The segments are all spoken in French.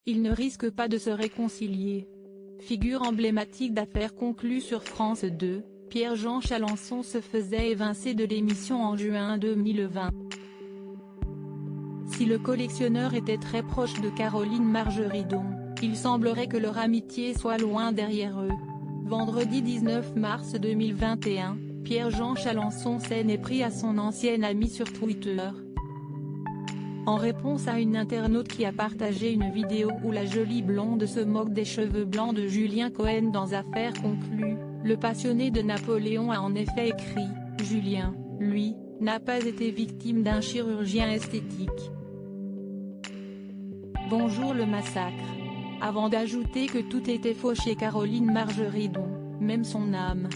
Ils ne risquent pas de se réconcilier. Figure emblématique d'affaires conclues sur France 2, Pierre-Jean Chalençon se faisait évincer de l'émission en juin 2020. Si le collectionneur était très proche de Caroline Margeridon, il semblerait que leur amitié soit loin derrière eux. Vendredi 19 mars 2021, Pierre-Jean Chalençon s'en est pris à son ancienne amie sur Twitter. En réponse à une internaute qui a partagé une vidéo où la jolie blonde se moque des cheveux blancs de Julien Cohen dans Affaires conclues, le passionné de Napoléon a en effet écrit « Julien, lui, n'a pas été victime d'un chirurgien esthétique. Bonjour le massacre », avant d'ajouter que tout était faux chez Caroline Margeridon, même son âme.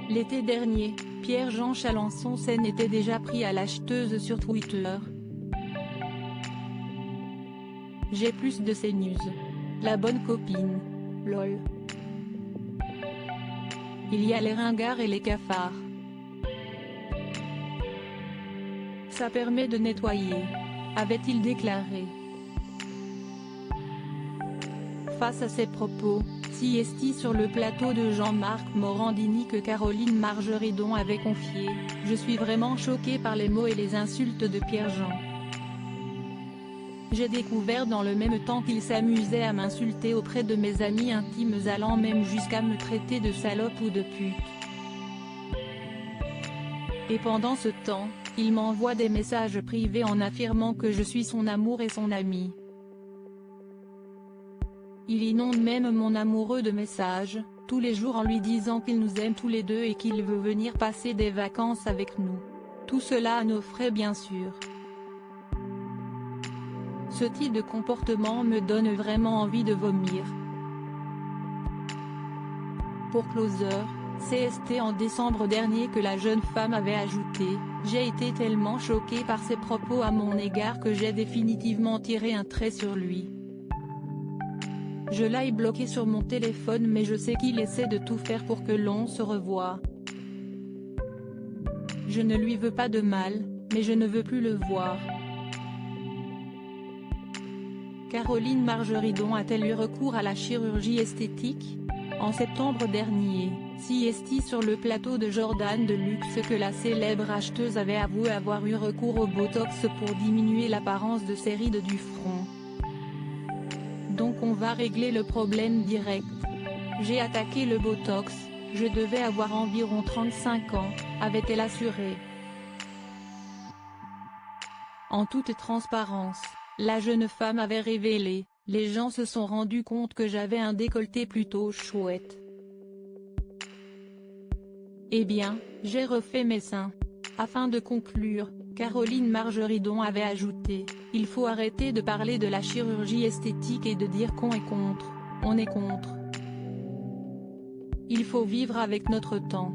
L'été dernier, Pierre-Jean Chalençon s'en était déjà pris à l'acheteuse sur Twitter. J'ai plus de ces news. La bonne copine. Lol. Il y a les ringards et les cafards. Ça permet de nettoyer, avait-il déclaré. Face à ces propos, si esti sur le plateau de Jean-Marc Morandini que Caroline Margeridon avait confié « Je suis vraiment choquée par les mots et les insultes de Pierre-Jean. J'ai découvert dans le même temps qu'il s'amusait à m'insulter auprès de mes amis intimes allant même jusqu'à me traiter de salope ou de pute. Et pendant ce temps, il m'envoie des messages privés en affirmant que je suis son amour et son ami. Il inonde même mon amoureux de messages, tous les jours en lui disant qu'il nous aime tous les deux et qu'il veut venir passer des vacances avec nous. Tout cela à nos frais bien sûr. Ce type de comportement me donne vraiment envie de vomir. Pour Closer, CST en décembre dernier que la jeune femme avait ajouté « J'ai été tellement choquée par ses propos à mon égard que j'ai définitivement tiré un trait sur lui. Je l'ai bloqué sur mon téléphone mais je sais qu'il essaie de tout faire pour que l'on se revoie. Je ne lui veux pas de mal, mais je ne veux plus le voir. » Caroline Margeridon a-t-elle eu recours à la chirurgie esthétique? En septembre dernier, CST sur le plateau de Jordan de Luxe que la célèbre acheteuse avait avoué avoir eu recours au Botox pour diminuer l'apparence de ses rides du front. Donc on va régler le problème direct. J'ai attaqué le Botox, je devais avoir environ 35 ans, avait-elle assuré. En toute transparence, la jeune femme avait révélé, les gens se sont rendus compte que j'avais un décolleté plutôt chouette. Eh bien, j'ai refait mes seins. Afin de conclure, Caroline Margeridon avait ajouté « Il faut arrêter de parler de la chirurgie esthétique et de dire qu'on est contre, on est contre. Il faut vivre avec notre temps.